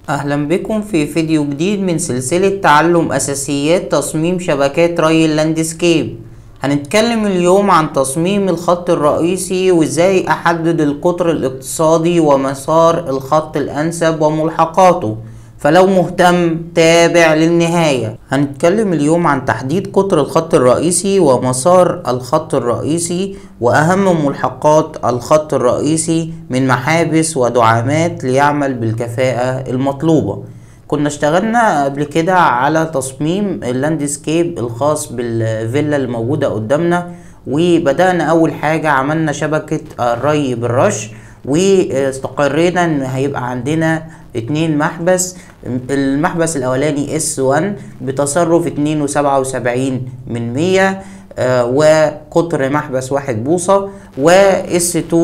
أهلا بكم في فيديو جديد من سلسلة تعلم أساسيات تصميم شبكات ري اللاندسكيب. هنتكلم اليوم عن تصميم الخط الرئيسي وإزاي أحدد القطر الاقتصادي ومسار الخط الأنسب وملحقاته، فلو مهتم تابع للنهاية. هنتكلم اليوم عن تحديد قطر الخط الرئيسي ومسار الخط الرئيسي وأهم ملحقات الخط الرئيسي من محابس ودعامات ليعمل بالكفاءة المطلوبة. كنا اشتغلنا قبل كده على تصميم اللاندسكيب الخاص بالفيلا الموجودة قدامنا، وبدأنا أول حاجة عملنا شبكة الري بالرش، واستقرينا ان هيبقى عندنا 2 محبس. المحبس الاولاني S1 بتصرف 2.77 وقطر محبس 1 بوصة، و S2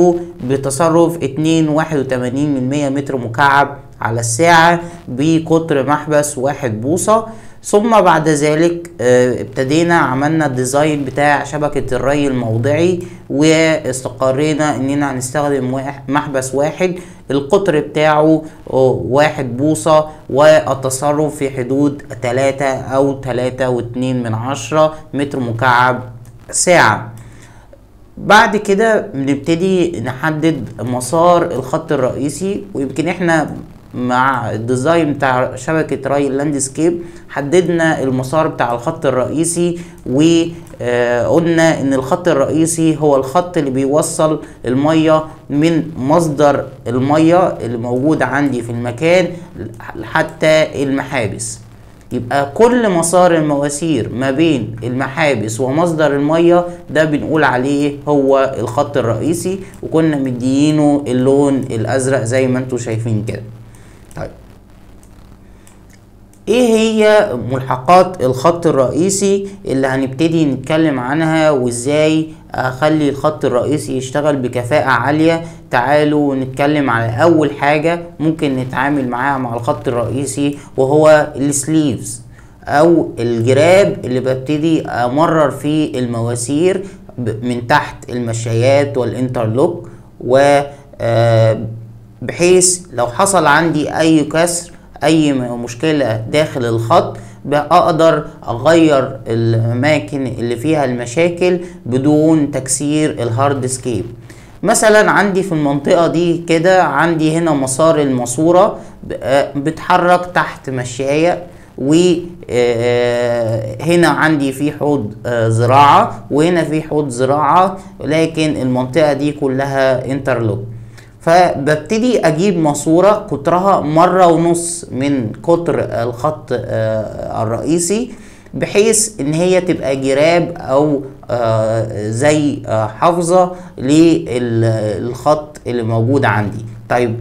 بتصرف 2.81 متر مكعب على الساعة بقطر محبس 1 بوصة. ثم بعد ذلك ابتدينا عملنا الديزاين بتاع شبكة الري الموضعي، واستقرينا اننا هنستخدم محبس واحد القطر بتاعه 1 بوصة والتصرف في حدود 3 أو 3.2 متر مكعب ساعة. بعد كده بنبتدي نحدد مسار الخط الرئيسي، ويمكن احنا مع الديزاين بتاع شبكة ري اللاندسكيب حددنا المسار بتاع الخط الرئيسي، وقلنا ان الخط الرئيسي هو الخط اللي بيوصل المية من مصدر المية اللي موجود عندي في المكان حتى المحابس. يبقى كل مسار المواسير ما بين المحابس ومصدر المية ده بنقول عليه هو الخط الرئيسي، وكنا مديينه اللون الازرق زي ما انتوا شايفين كده. طيب، ايه هي ملحقات الخط الرئيسي اللي هنبتدي نتكلم عنها، وازاي اخلي الخط الرئيسي يشتغل بكفاءة عالية؟ تعالوا نتكلم على اول حاجة ممكن نتعامل معاها مع الخط الرئيسي، وهو السليفز او الجراب اللي ببتدي امرر فيه المواسير من تحت المشايات والانترلوك، و بحيث لو حصل عندي اي كسر اي مشكلة داخل الخط بقدر اغير الاماكن اللي فيها المشاكل بدون تكسير الهارد سكيب. مثلا عندي في المنطقة دي كده عندي هنا مسار الماسورة بتحرك تحت مشاية، وهنا عندي في حوض زراعة وهنا في حوض زراعة، لكن المنطقة دي كلها انترلوك. فببتدي اجيب ماسورة قطرها 1.5 من قطر الخط الرئيسي، بحيث ان هي تبقى جراب او زي حافظة للخط اللي موجود عندي. طيب،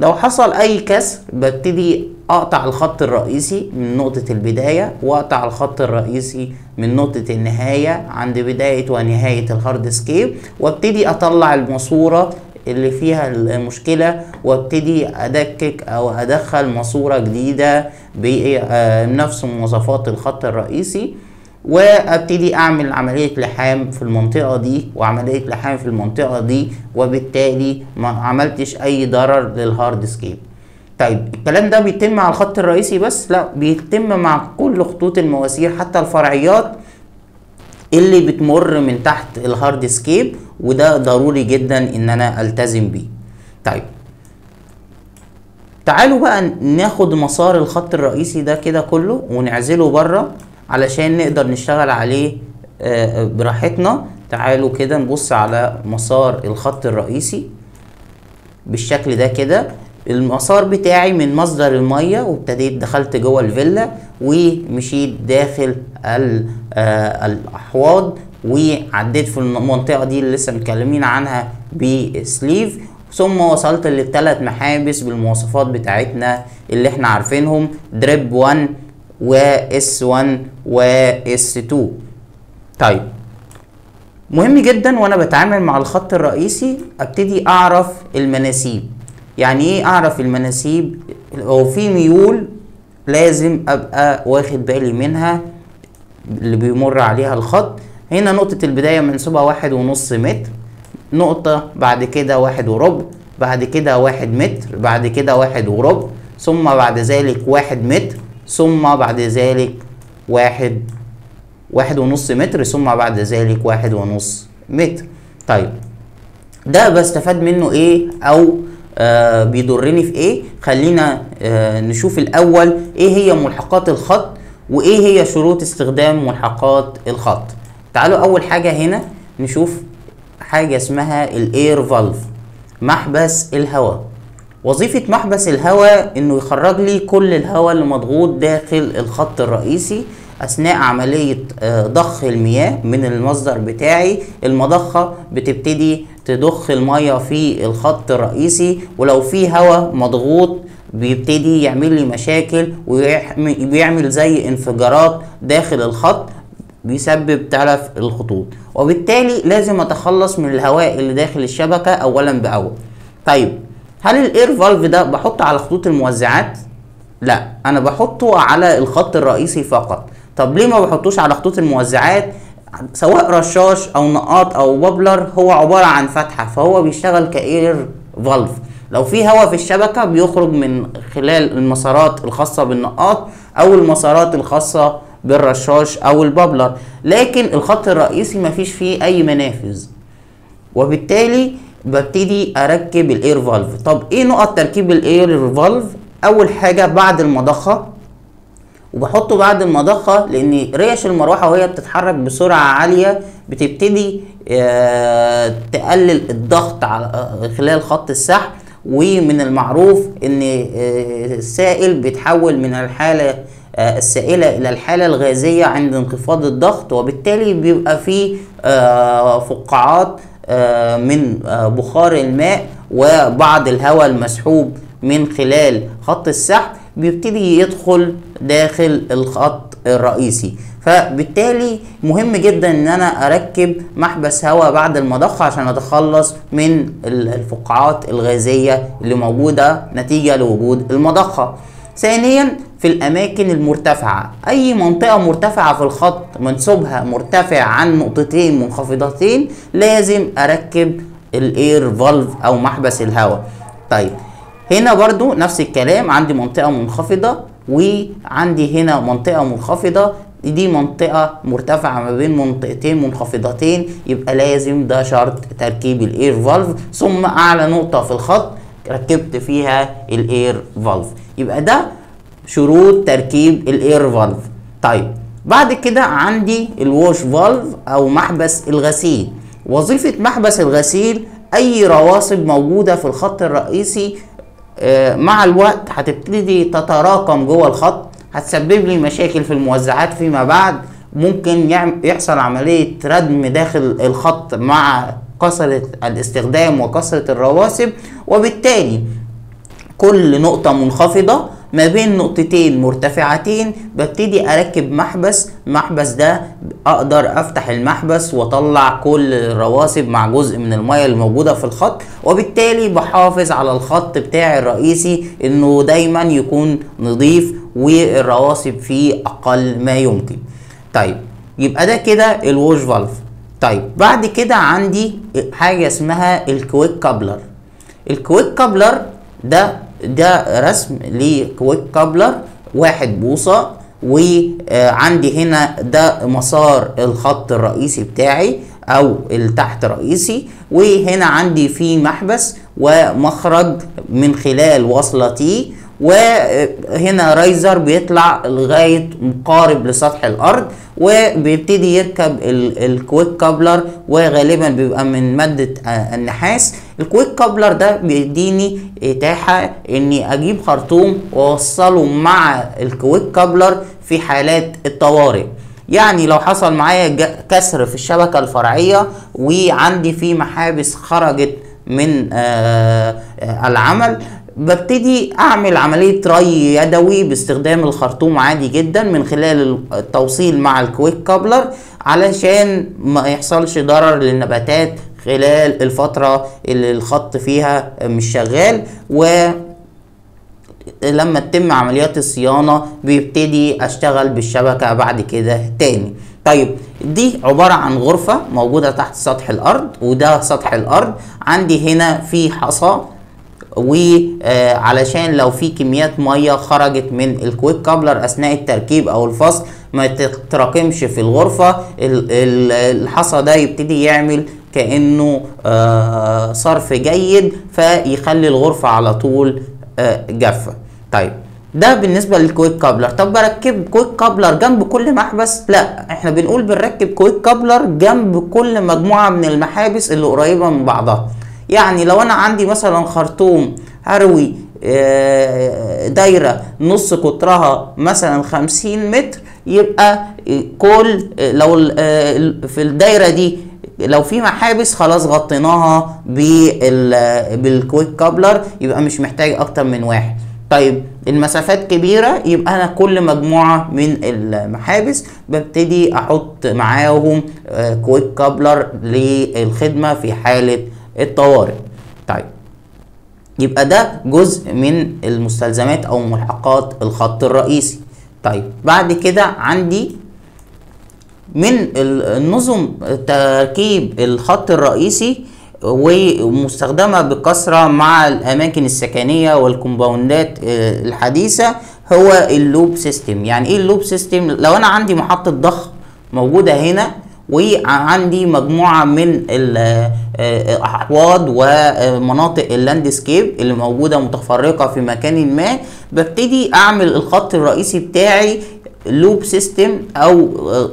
لو حصل اي كسر ببتدي اقطع الخط الرئيسي من نقطة البداية، واقطع الخط الرئيسي من نقطة النهاية عند بداية ونهاية الهارد سكيب، وابتدي اطلع الماسورة اللي فيها المشكلة، وابتدي ادكك او ادخل ماسورة جديدة بنفس مواصفات الخط الرئيسي، وابتدي اعمل عملية لحام في المنطقة دي وعملية لحام في المنطقة دي، وبالتالي ما عملتش اي ضرر للهارد سكيب. طيب، الكلام ده بيتم مع الخط الرئيسي بس؟ لا، بيتم مع كل خطوط المواسير حتى الفرعيات اللي بتمر من تحت الهارد سكيب، وده ضروري جدا ان انا التزم بيه. طيب، تعالوا بقى ناخد مسار الخط الرئيسي ده كده كله ونعزله بره علشان نقدر نشتغل عليه براحتنا. تعالوا كده نبص على مسار الخط الرئيسي بالشكل ده كده. المسار بتاعي من مصدر المية، وابتديت دخلت جوه الفيلا ومشيت داخل الاحواض، وعديت في المنطقة دي اللي لسه متكلمين عنها بسليف، ثم وصلت لل3 محابس بالمواصفات بتاعتنا اللي احنا عارفينهم، دريب 1 وS1 وS2. طيب، مهم جدا وانا بتعامل مع الخط الرئيسي ابتدي اعرف المناسيب. يعني ايه اعرف المناسيب؟ لو في ميول لازم ابقى واخد بالي منها اللي بيمر عليها الخط. هنا نقطة البداية منسوبها 1.5 متر، نقطة بعد كده 1.25، بعد كده 1 متر، بعد كده 1.25، ثم بعد ذلك 1 متر، ثم بعد ذلك 1.5 متر، ثم بعد ذلك 1.5 متر. طيب ده بستفاد منه ايه او بيضرني في ايه؟ خلينا نشوف الاول ايه هي ملحقات الخط وايه هي شروط استخدام ملحقات الخط. تعالوا اول حاجة هنا نشوف حاجة اسمها الاير فالف، محبس الهواء. وظيفة محبس الهواء انه يخرج لي كل الهواء اللي مضغوط داخل الخط الرئيسي اثناء عملية ضخ المياه من المصدر بتاعي. المضخة بتبتدي تضخ المياه في الخط الرئيسي، ولو في هواء مضغوط بيبتدي يعمل لي مشاكل وبيعمل زي انفجارات داخل الخط بيسبب تلف الخطوط، وبالتالي لازم اتخلص من الهواء اللي داخل الشبكة اولا باول. طيب هل الاير فالف ده بحطه على خطوط الموزعات؟ لا، انا بحطه على الخط الرئيسي فقط. طب ليه ما بحطوش على خطوط الموزعات؟ سواء رشاش او نقاط او بابلر هو عبارة عن فتحة، فهو بيشتغل كاير فالف. لو في هواء في الشبكة بيخرج من خلال المسارات الخاصة بالنقاط او المسارات الخاصة بالرشاش او البابلر، لكن الخط الرئيسي مفيش فيه اي منافذ، وبالتالي ببتدي اركب الاير فالف. طب ايه نقط تركيب الاير فالف؟ اول حاجة بعد المضخة، وبحطه بعد المضخة لان ريش المروحة وهي بتتحرك بسرعة عالية بتبتدي تقلل الضغط على خلال خط السحب، ومن المعروف ان السائل بيتحول من الحالة السائلة الى الحالة الغازية عند انخفاض الضغط، وبالتالي بيبقى فيه فقاعات من بخار الماء وبعض الهواء المسحوب من خلال خط السحب بيبتدي يدخل داخل الخط الرئيسي. فبالتالي مهم جدا ان انا اركب محبس هواء بعد المضخة عشان اتخلص من الفقاعات الغازية اللي موجودة نتيجة لوجود المضخة. ثانيا في الاماكن المرتفعة، اي منطقة مرتفعة في الخط منسوبها مرتفع عن نقطتين منخفضتين لازم اركب الاير فالف او محبس الهواء. طيب هنا برضو نفس الكلام، عندي منطقة منخفضة وعندي هنا منطقة منخفضة، دي منطقة مرتفعة ما بين منطقتين منخفضتين، يبقى لازم ده شرط تركيب الاير فالف. ثم اعلى نقطة في الخط ركبت فيها الاير فالف، يبقى ده شروط تركيب الاير فالف. طيب بعد كده عندي الووش فالف او محبس الغسيل. وظيفة محبس الغسيل اي رواسب موجودة في الخط الرئيسي مع الوقت هتبتدي تتراكم جوه الخط، هتسبب لي مشاكل في الموزعات فيما بعد. ممكن يحصل عملية ردم داخل الخط مع كثرة الاستخدام وكثرة الرواسب، وبالتالي كل نقطة منخفضة ما بين نقطتين مرتفعتين ببتدي اركب محبس ده اقدر افتح المحبس واطلع كل الرواسب مع جزء من المياه الموجودة في الخط، وبالتالي بحافظ على الخط بتاعي الرئيسي انه دايما يكون نظيف والرواسب فيه اقل ما يمكن. طيب يبقى ده كده الووش فالف. طيب بعد كده عندي حاجة اسمها الكويك كابلر. الكويك كابلر ده رسم لكويك كابلر 1 بوصة، وعندي هنا ده مسار الخط الرئيسي بتاعي او التحت رئيسي، وهنا عندي فيه محبس ومخرج من خلال وصلة تي، وهنا رايزر بيطلع لغاية مقارب لسطح الارض وبيبتدي يركب الكويك كابلر، وغالبا بيبقى من مادة النحاس. الكويك كابلر ده بيديني اتاحة اني اجيب خرطوم واوصله مع الكويك كابلر في حالات الطوارئ. يعني لو حصل معايا كسر في الشبكة الفرعية وعندي في محابس خرجت من العمل، ببتدي اعمل عملية ري يدوي باستخدام الخرطوم عادي جدا من خلال التوصيل مع الكويك كابلر علشان ما يحصلش ضرر للنباتات خلال الفترة اللي الخط فيها مش شغال، ولما تتم عمليات الصيانة بيبتدي اشتغل بالشبكة بعد كده تاني. طيب دي عبارة عن غرفة موجودة تحت سطح الارض، وده سطح الارض. عندي هنا في حصى وعلشان لو في كميات ميه خرجت من الكويك كابلر اثناء التركيب او الفصل ما تتراكمش في الغرفه، الحصى ده يبتدي يعمل كانه صرف جيد فيخلي الغرفه على طول جافه. طيب ده بالنسبه للكويك كابلر. طب بركب كويك كابلر جنب كل محبس؟ لا، احنا بنقول بنركب كويك كابلر جنب كل مجموعه من المحابس اللي قريبه من بعضها. يعني لو انا عندي مثلا خرطوم هروي دايره نص قطرها مثلا 50 متر، يبقى كل لو في الدايره دي لو في محابس خلاص غطيناها بالكويك كابلر، يبقى مش محتاج اكتر من واحد. طيب المسافات كبيرة، يبقى انا كل مجموعة من المحابس ببتدي احط معاهم كويك كابلر للخدمة في حالة الطوارئ. طيب يبقى ده جزء من المستلزمات او ملحقات الخط الرئيسي. طيب بعد كده عندي من النظم تركيب الخط الرئيسي ومستخدمة بكثرة مع الأماكن السكنية والكومباوندات الحديثة هو اللوب سيستم. يعني إيه اللوب سيستم؟ لو أنا عندي محطة ضخ موجودة هنا وعندي مجموعة من الأحواض ومناطق اللاندسكيب اللي موجودة متفرقة في مكان ما، ببتدي أعمل الخط الرئيسي بتاعي لوب سيستم أو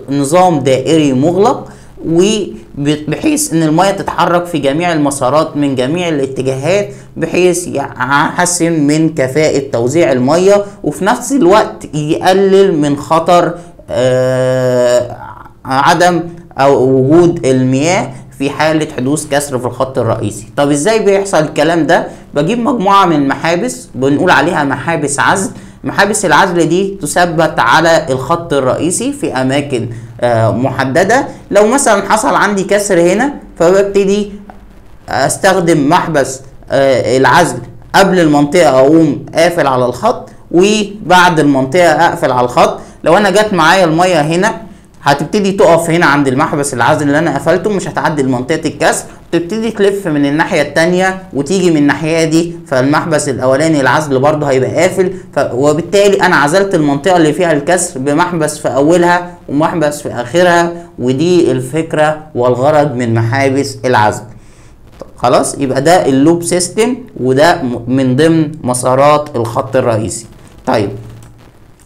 نظام دائري مغلق، وبحيث ان المياه تتحرك في جميع المسارات من جميع الاتجاهات بحيث يحسن من كفاءة توزيع المياه، وفي نفس الوقت يقلل من خطر عدم او وجود المياه في حالة حدوث كسر في الخط الرئيسي. طب ازاي بيحصل الكلام ده؟ بجيب مجموعة من المحابس بنقول عليها محابس عزل. محابس العزل دي تثبت على الخط الرئيسي في اماكن محددة. لو مثلا حصل عندي كسر هنا فببتدي استخدم محبس العزل قبل المنطقة، اقوم قافل على الخط، وبعد المنطقة اقفل على الخط. لو انا جت معايا المية هنا هتبتدي تقف هنا عند المحبس العزل اللي انا قفلته، مش هتعدي منطقة الكسر، تبتدي تلف من الناحية التانية وتيجي من الناحية دي، فالمحبس الاولاني العزل برضه هيبقى قافل، وبالتالي انا عزلت المنطقة اللي فيها الكسر بمحبس في اولها ومحبس في اخرها. ودي الفكرة والغرض من محابس العزل. خلاص، يبقى ده اللوب سيستم وده من ضمن مسارات الخط الرئيسي. طيب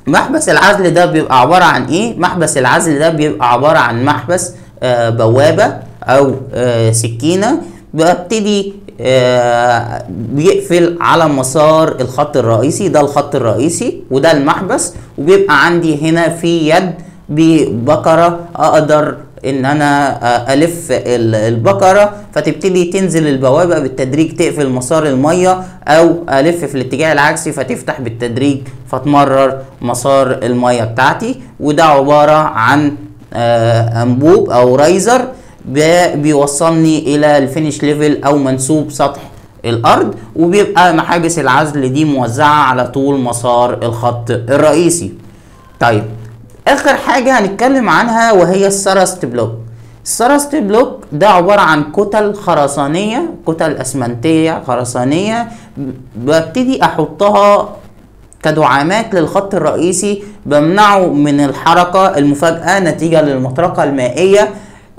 محبس العزل ده بيبقى عبارة عن ايه؟ محبس العزل ده بيبقى عبارة عن محبس بوابة او سكينة، ببتدي بيقفل على مسار الخط الرئيسي. ده الخط الرئيسي وده المحبس، وبيبقى عندي هنا في يد ببكرة اقدر ان انا الف البكرة، فتبتدي تنزل البوابة بالتدريج تقفل مسار المية، او الف في الاتجاه العكسي فتفتح بالتدريج فتمرر مسار المية بتاعتي. وده عبارة عن انبوب او رايزر بيوصلني الى الفينش ليفل او منسوب سطح الارض، وبيبقى محابس العزل دي موزعة على طول مسار الخط الرئيسي. طيب اخر حاجة هنتكلم عنها وهي السرست بلوك. السرست بلوك ده عبارة عن كتل خرسانية، كتل اسمنتية خرسانية، ببتدي احطها كدعامات للخط الرئيسي، بمنعه من الحركة المفاجئة نتيجة للمطرقة المائية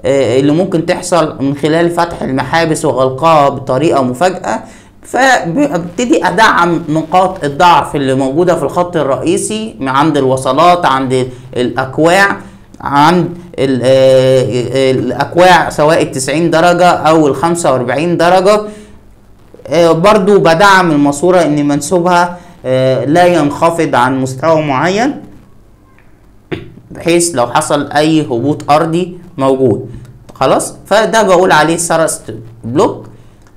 اللي ممكن تحصل من خلال فتح المحابس وغلقها بطريقة مفاجئة. فببتدي ادعم نقاط الضعف اللي موجودة في الخط الرئيسي عند الوصلات، عند الاكواع، عند الاكواع سواء 90 درجة او 45 درجة. برضو بدعم الماسورة ان منسوبها لا ينخفض عن مستوى معين بحيث لو حصل اي هبوط ارضي موجود. خلاص، فده بقول عليه سرست بلوك،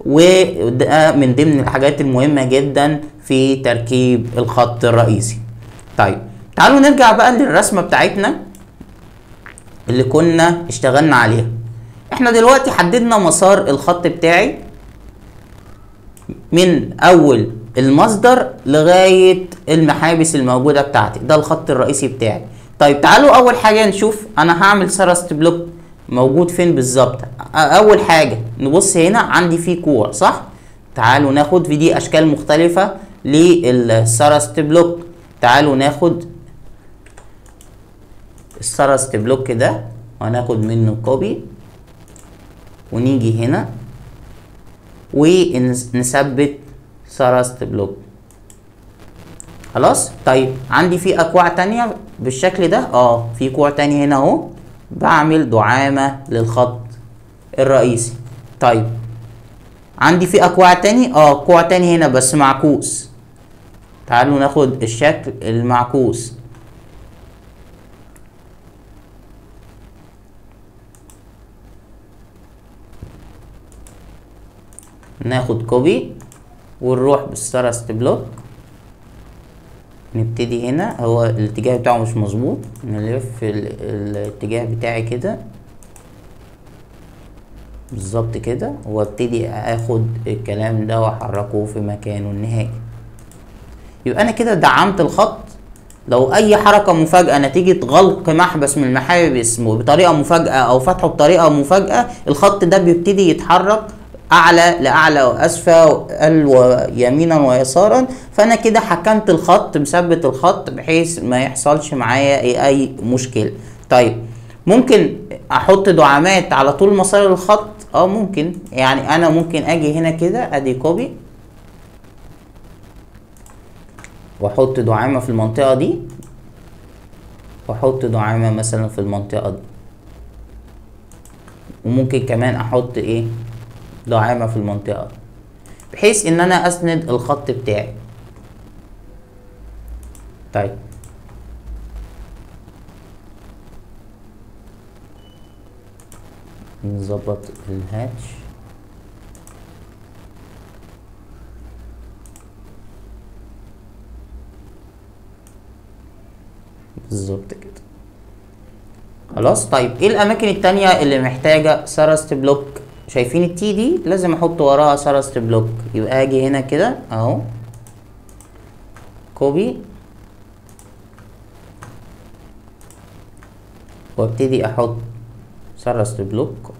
وده من ضمن الحاجات المهمة جدا في تركيب الخط الرئيسي. طيب تعالوا نرجع بقى للرسمة بتاعتنا اللي كنا اشتغلنا عليها. احنا دلوقتي حددنا مسار الخط بتاعي من اول المصدر لغاية المحابس الموجودة بتاعتي، ده الخط الرئيسي بتاعي. طيب تعالوا اول حاجة نشوف انا هعمل سرست بلوك موجود فين بالظبط. اول حاجة نبص هنا عندي فيه كوع، صح؟ تعالوا ناخد في دي اشكال مختلفة للثرست بلوك. تعالوا ناخد الثرست بلوك ده وهناخد منه كوبي ونيجي هنا ونثبت ثرست بلوك. خلاص. طيب عندي في اكواع تانية بالشكل ده، في كوع تاني هنا اهو بعمل دعامة للخط الرئيسي. طيب عندي في اكواع تاني، كوع تاني هنا بس معكوس. تعالوا ناخد الشكل المعكوس. ناخد كوبي ونروح بالثرست بلوك، نبتدي هنا. هو الاتجاه بتاعه مش مظبوط، نلف الاتجاه بتاعي كده بالظبط كده، وابتدي اخد الكلام ده واحركه في مكانه النهائي. يبقى انا كده دعمت الخط. لو اي حركة مفاجئة نتيجة غلق محبس من المحابس بطريقة مفاجئة او فتحه بطريقة مفاجئة، الخط ده بيبتدي يتحرك اعلى لاعلى واسفل ويمينا ويسارا. فانا كده حكمت الخط، مثبت الخط بحيث ما يحصلش معايا اي مشكلة. طيب ممكن احط دعامات على طول مسار الخط، ممكن. يعني انا ممكن اجي هنا كده ادي كوبي واحط دعامة في المنطقة دي، واحط دعامة مثلا في المنطقة دي، وممكن كمان احط دعامة في المنطقة دي، بحيث ان انا اسند الخط بتاعي. طيب نظبط الهاتش بالظبط كده. خلاص. طيب ايه الاماكن التانية اللي محتاجة ثرست بلوك؟ شايفين التي دي لازم احط وراها ثرست بلوك. يبقى اجي هنا كده اهو كوبي وابتدي احط ثرست بلوك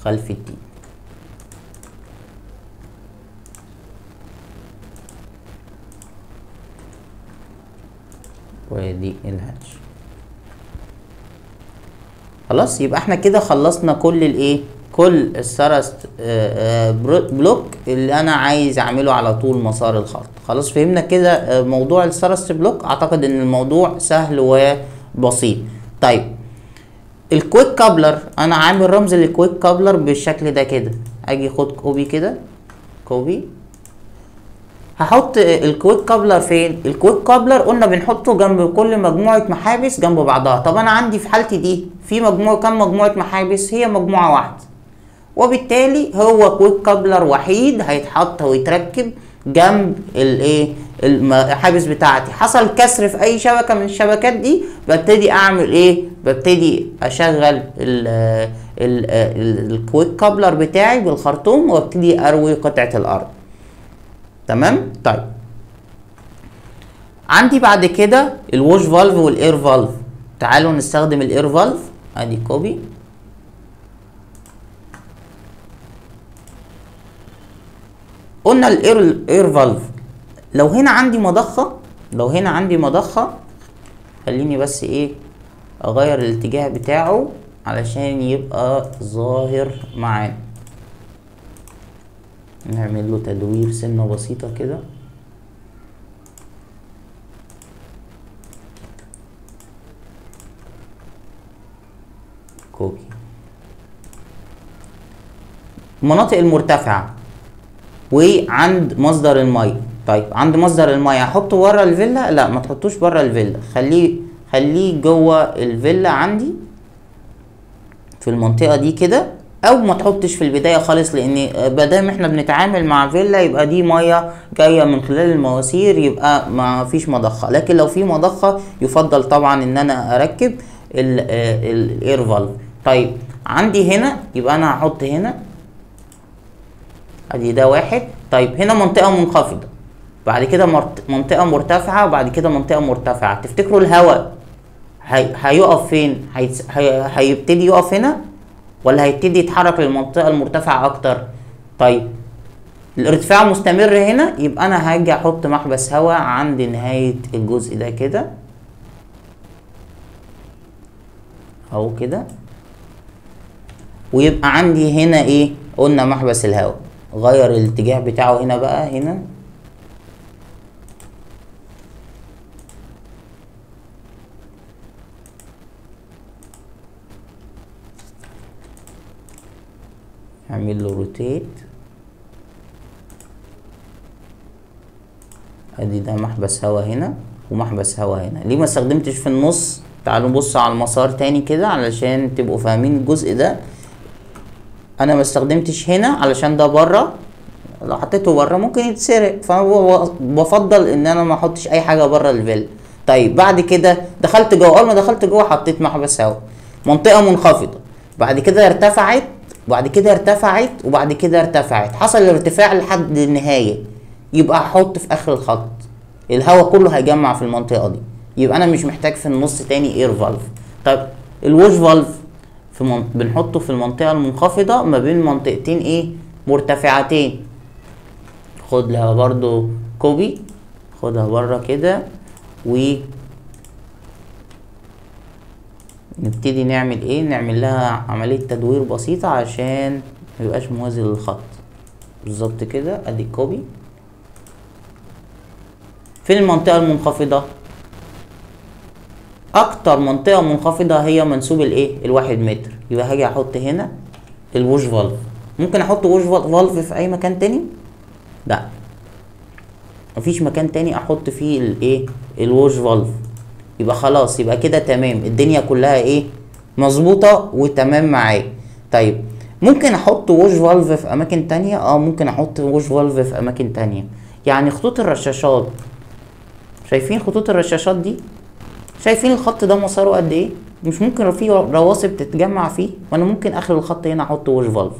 خلف التي. ودي الهاتش. خلاص. يبقى احنا كده خلصنا كل كل الثرست بلوك اللي انا عايز اعمله على طول مسار الخط. خلاص فهمنا كده موضوع الثرست بلوك. اعتقد ان الموضوع سهل وبسيط. طيب الكويك كابلر، انا عامل رمز للكويك كابلر بالشكل ده كده. اجي خد كوبي كده، كوبي. هحط الكويك كابلر فين؟ الكويك كابلر قلنا بنحطه جنب كل مجموعة محابس جنب بعضها. طب انا عندي في حالتي دي في كم مجموعة محابس؟ هي مجموعة واحدة، وبالتالي هو كويك كابلر وحيد هيتحط ويتركب جنب المحابس بتاعتي. حصل كسر في اي شبكة من الشبكات دي، ببتدي اعمل ببتدي اشغل الكويك كابلر بتاعي بالخرطوم وابتدي اروي قطعة الارض. تمام. طيب عندي بعد كده الوش فالف والاير فالف. تعالوا نستخدم الاير فالف. ادي كوبي، قلنا الاير فالف لو هنا عندي مضخة، خليني بس اغير الاتجاه بتاعه علشان يبقى ظاهر معانا. نعمل له تدوير سنة بسيطة كده. كوكي. المناطق المرتفعة وعند مصدر المية. طيب عند مصدر المية احطه بره الفيلا؟ لا، ما تحطوش بره الفيلا، خليه جوه الفيلا عندي في المنطقة دي كده، او ما تحطش في البداية خالص، لان مادام احنا بنتعامل مع فيلا يبقى دي مية جاية من خلال المواسير، يبقى ما فيش مضخة. لكن لو في مضخة يفضل طبعا ان انا اركب الاير فالف. طيب عندي هنا، يبقى انا هحط هنا ادي ده واحد. طيب هنا منطقة منخفضة، بعد كده منطقة مرتفعة، وبعد كده منطقة مرتفعة. تفتكروا الهواء هيقف فين؟ هيبتدي يقف هنا ولا هيبتدي يتحرك للمنطقة المرتفعة اكتر؟ طيب الارتفاع مستمر هنا، يبقى انا هاجي احط محبس هواء عند نهاية الجزء ده كده اهو كده، ويبقى عندي هنا ايه؟ قلنا محبس الهواء. غير الاتجاه بتاعه هنا بقى، هنا اعمل له روتيت. ادي ده محبس هواء هنا ومحبس هواء هنا. ليه ما استخدمتش في النص؟ تعالوا نبص على المسار تاني كده علشان تبقوا فاهمين الجزء ده. انا ما استخدمتش هنا علشان ده بره، لو حطيته بره ممكن يتسرق، فبفضل ان انا ما احطش اي حاجه بره الفيلا. طيب بعد كده دخلت جوه، اول ما دخلت جوه حطيت محبس هواء، منطقه منخفضه، بعد كده ارتفعت، وبعد كده ارتفعت، وبعد كده ارتفعت، حصل ارتفاع لحد النهايه، يبقى هحط في اخر الخط. الهواء كله هيجمع في المنطقه دي، يبقى انا مش محتاج في النص تاني اير فالف. طيب الوش فالف بنحطه في المنطقه المنخفضه ما بين منطقتين ايه؟ مرتفعتين. خد لها برضو كوبي، خدها بره كده، و نبتدي نعمل ايه؟ نعمل لها عمليه تدوير بسيطه عشان ميبقاش موازي للخط بالظبط كده. ادي كوبي. في المنطقه المنخفضه، اكتر منطقه منخفضه هي منسوب الايه؟ الواحد متر. يبقى هاجي احط هنا الوش فالف. ممكن احط وش فالف في اي مكان تاني؟ لا، مفيش مكان تاني احط فيه الايه؟ الوش فالف. يبقى خلاص، يبقى كده تمام، الدنيا كلها ايه؟ مظبوطه وتمام معايا. طيب ممكن احط وش فالف في اماكن تانية؟ ممكن احط وش فالف في اماكن تانية. يعني خطوط الرشاشات، شايفين خطوط الرشاشات دي؟ شايفين الخط ده مساره قد ايه؟ مش ممكن في رواسب تتجمع فيه؟ وانا ممكن اخر الخط هنا احط وش فالف،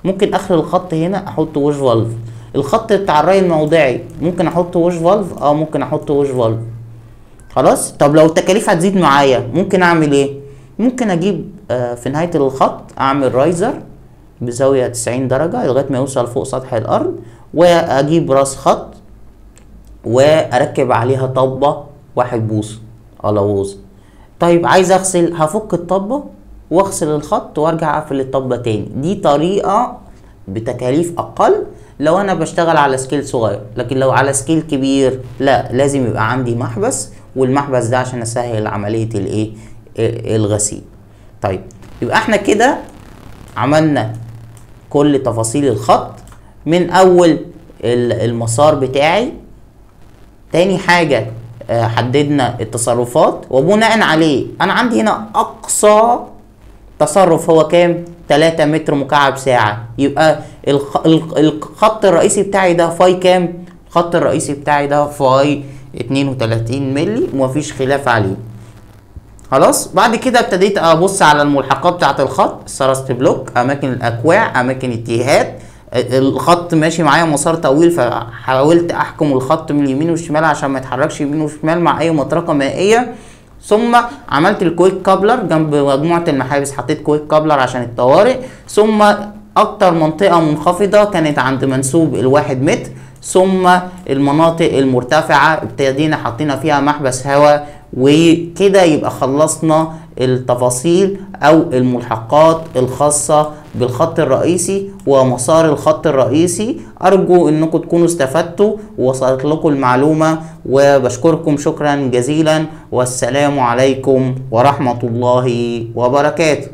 ممكن اخر الخط هنا احط وش فالف. الخط بتاع الري الموضعي ممكن احط وش فالف؟ ممكن احط وش فالف. خلاص. طب لو التكاليف هتزيد معايا ممكن اعمل ايه؟ ممكن اجيب في نهاية الخط اعمل رايزر بزاوية 90 درجة لغاية ما يوصل فوق سطح الارض، واجيب راس خط واركب عليها طبة 1 بوصة ألووز. طيب عايز اغسل، هفك الطبة واغسل الخط وارجع اقفل الطبة تاني. دي طريقة بتكاليف اقل لو انا بشتغل على سكيل صغير، لكن لو على سكيل كبير لا، لازم يبقى عندي محبس، والمحبس ده عشان اسهل عملية الايه؟ الغسيل. طيب يبقى احنا كده عملنا كل تفاصيل الخط من اول المسار بتاعي. تاني حاجة حددنا التصرفات، وبناء عليه انا عندي هنا اقصى تصرف هو كام؟ 3 متر مكعب ساعة. يبقى الخط الرئيسي بتاعي ده فاي كام؟ الخط الرئيسي بتاعي ده فاي 32 ملي، ومفيش خلاف عليه. خلاص. بعد كده ابتديت ابص على الملحقات بتاعت الخط، السرست بلوك، اماكن الاكواع، اماكن التيهات. الخط ماشي معايا مسار طويل، فحاولت احكم الخط من اليمين والشمال عشان ما يتحركش يمين وشمال مع اي مطرقه مائيه. ثم عملت الكويك كابلر جنب مجموعه المحابس، حطيت كويك كابلر عشان الطوارئ. ثم اكتر منطقه منخفضه كانت عند منسوب 1 متر، ثم المناطق المرتفعه ابتدينا حطينا فيها محبس هواء. وكده يبقى خلصنا التفاصيل او الملحقات الخاصة بالخط الرئيسي ومسار الخط الرئيسي. ارجو انكم تكونوا استفدتوا ووصلت لكم المعلومة، وبشكركم شكرا جزيلا، والسلام عليكم ورحمة الله وبركاته.